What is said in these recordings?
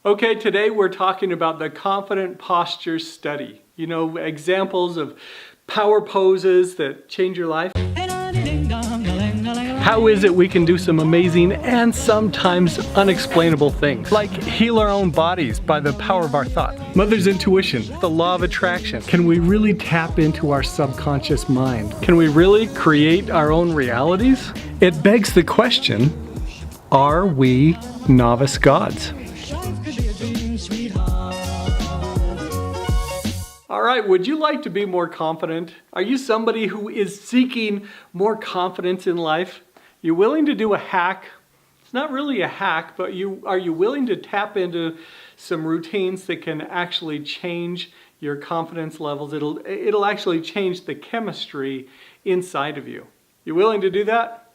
Okay, today we're talking about the confident posture study. You know, examples of power poses that change your life. How is it we can do some amazing and sometimes unexplainable things, like heal our own bodies by the power of our thoughts? Mother's intuition, the law of attraction. Can we really tap into our subconscious mind? Can we really create our own realities? It begs the question, are we novice gods? All right, would you like to be more confident? Are you somebody who is seeking more confidence in life? You're willing to do a hack. It's not really a hack, but are you willing to tap into some routines that can actually change your confidence levels? It'll actually change the chemistry inside of you. You willing to do that?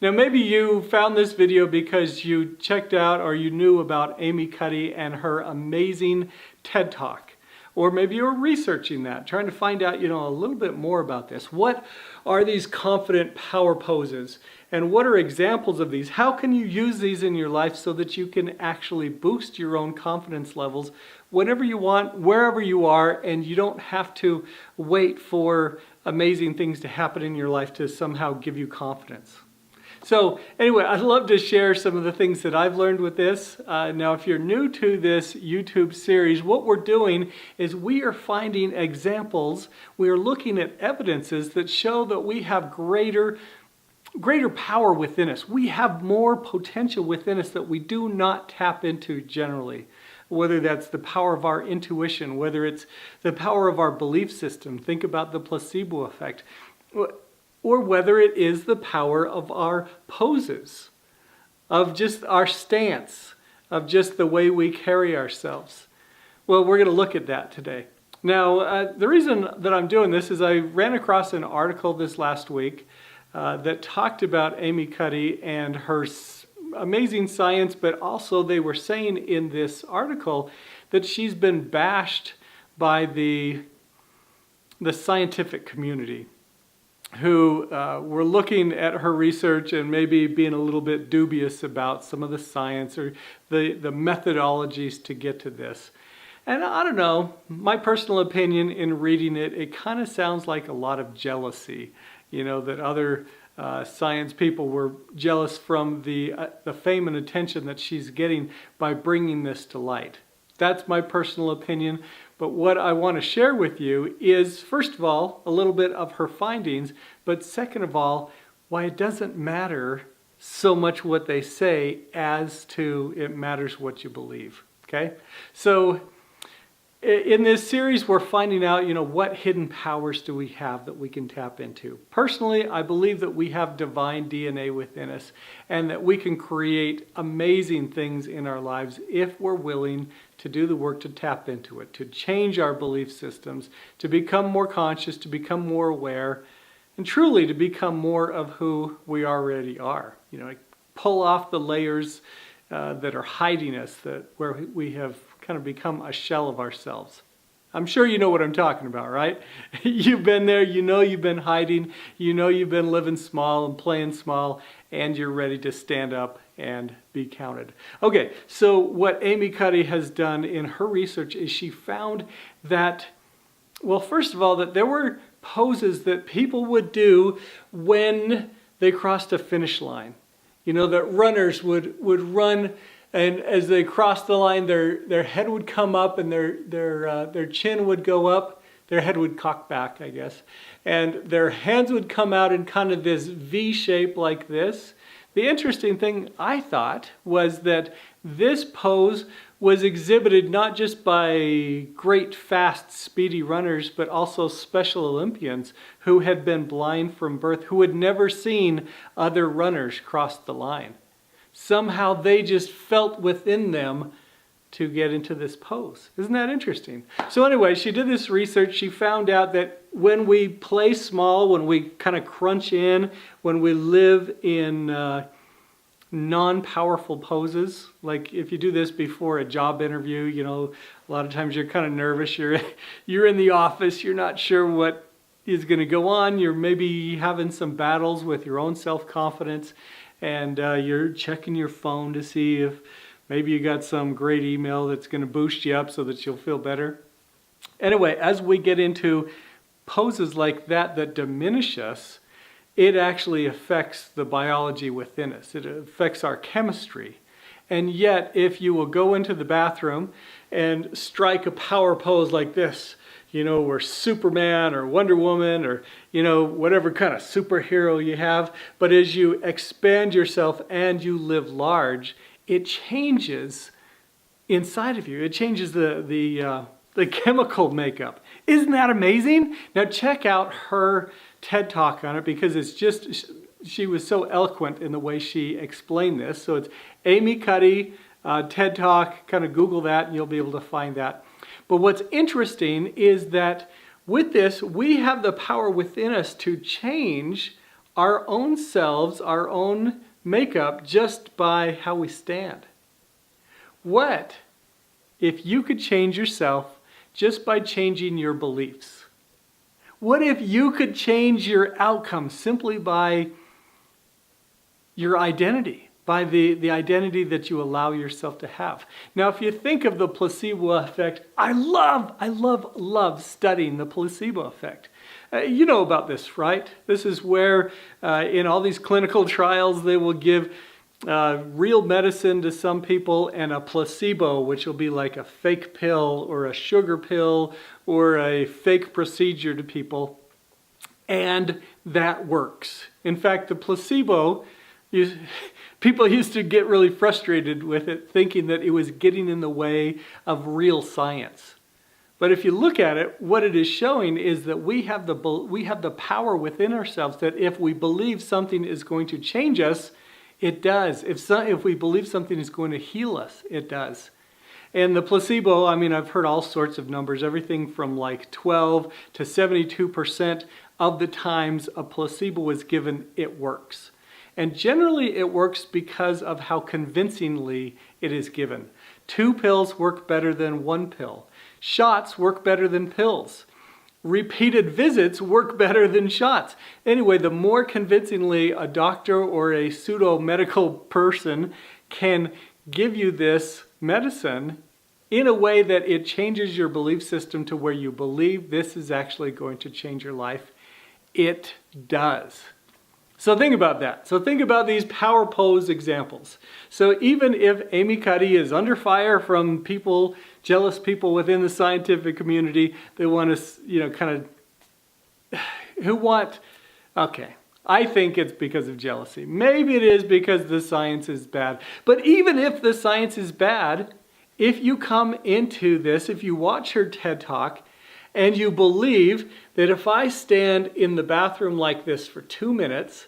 Now maybe you found this video because you checked out or you knew about Amy Cuddy and her amazing TED Talk. Or maybe you're researching that, trying to find out, a little bit more about this. What are these confident power poses? And what are examples of these? How can you use these in your life so that you can actually boost your own confidence levels whenever you want, wherever you are, and you don't have to wait for amazing things to happen in your life to somehow give you confidence? So anyway, I'd love to share some of the things that I've learned with this. Now, if you're new to this YouTube series, what we're doing is we are finding examples. We are looking at evidences that show that we have greater power within us. We have more potential within us that we do not tap into generally. Whether that's the power of our intuition, whether it's the power of our belief system. Think about the placebo effect. Or whether it is the power of our poses, of just our stance, of just the way we carry ourselves. Well, we're going to look at that today. Now, the reason that I'm doing this is I ran across an article this last week that talked about Amy Cuddy and her amazing science, but also they were saying in this article that she's been bashed by the scientific community, who were looking at her research and maybe being a little bit dubious about some of the science or the methodologies to get to this. And I don't know, my personal opinion in reading it, it kind of sounds like a lot of jealousy, that other science people were jealous from the fame and attention that she's getting by bringing this to light. That's my personal opinion. But what I want to share with you is, first of all, a little bit of her findings, but second of all, why it doesn't matter so much what they say as to it matters what you believe. Okay? So in this series, we're finding out, what hidden powers do we have that we can tap into. Personally, I believe that we have divine DNA within us and that we can create amazing things in our lives if we're willing to do the work to tap into it, to change our belief systems, to become more conscious, to become more aware, and truly to become more of who we already are. Pull off the layers that are hiding us, where we have kind of become a shell of ourselves. I'm sure you know what I'm talking about, right? You've been there, you've been hiding, you've been living small and playing small, and you're ready to stand up and be counted. Okay, so what Amy Cuddy has done in her research is she found that, well, first of all, that there were poses that people would do when they crossed a finish line. That runners would run, and as they crossed the line, their head would come up and their chin would go up. Their head would cock back, I guess. And their hands would come out in kind of this V shape like this. The interesting thing, I thought, was that this pose was exhibited not just by great, fast, speedy runners, but also Special Olympians who had been blind from birth, who had never seen other runners cross the line. Somehow they just felt within them to get into this pose. Isn't that interesting? So anyway, she did this research. She found out that when we play small, when we kind of crunch in, when we live in non-powerful poses, like if you do this before a job interview, a lot of times you're kind of nervous. You're in the office. You're not sure what is going to go on. You're maybe having some battles with your own self-confidence, and you're checking your phone to see if Maybe you got some great email that's going to boost you up so that you'll feel better. Anyway, as we get into poses like that that diminish us, it actually affects the biology within us. It affects our chemistry. And yet, if you will go into the bathroom and strike a power pose like this, or Superman or Wonder Woman or, whatever kind of superhero you have, but as you expand yourself and you live large, it changes inside of you. It changes the chemical makeup. Isn't that amazing? Now check out her TED Talk on it, because it's just, she was so eloquent in the way she explained this. So it's Amy Cuddy, TED Talk, kind of Google that and you'll be able to find that. But what's interesting is that with this, we have the power within us to change our own selves, our own makeup, just by how we stand. What if you could change yourself just by changing your beliefs? What if you could change your outcome simply by your identity, by the identity that you allow yourself to have? Now, if you think of the placebo effect, I love studying the placebo effect. You know about this, right? This is where in all these clinical trials, they will give real medicine to some people and a placebo, which will be like a fake pill or a sugar pill or a fake procedure to people. And that works. In fact, the placebo, people used to get really frustrated with it, thinking that it was getting in the way of real science. But if you look at it, what it is showing is that we have the power within ourselves that if we believe something is going to change us, it does. If we believe something is going to heal us, it does. And the placebo, I've heard all sorts of numbers, everything from like 12 to 72% of the times a placebo is given, it works. And generally it works because of how convincingly it is given. 2 pills work better than 1 pill. Shots work better than pills. Repeated visits work better than shots. Anyway, the more convincingly a doctor or a pseudo-medical person can give you this medicine in a way that it changes your belief system to where you believe this is actually going to change your life, it does. So think about that. So think about these power pose examples. So even if Amy Cuddy is under fire from people, jealous people within the scientific community, they want to, I think it's because of jealousy. Maybe it is because the science is bad. But even if the science is bad, if you come into this, if you watch her TED Talk, and you believe that if I stand in the bathroom like this for 2 minutes,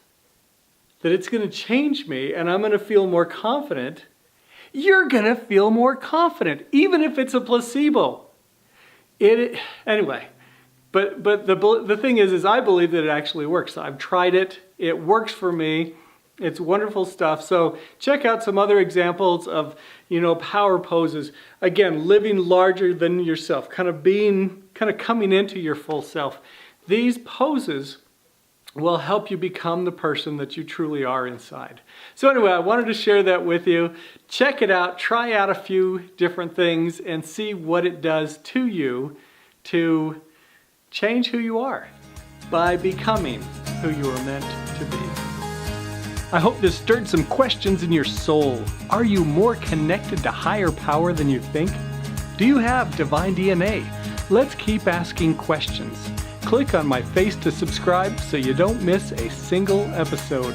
that it's going to change me and I'm going to feel more confident, you're going to feel more confident, even if it's a placebo. Anyway, but the thing is I believe that it actually works. I've tried it. It works for me. It's wonderful stuff. So check out some other examples of, power poses. Again, living larger than yourself, kind of coming into your full self. These poses will help you become the person that you truly are inside. So anyway, I wanted to share that with you. Check it out, try out a few different things and see what it does to you to change who you are by becoming who you are meant to be. I hope this stirred some questions in your soul. Are you more connected to higher power than you think? Do you have divine DNA? Let's keep asking questions. Click on my face to subscribe so you don't miss a single episode.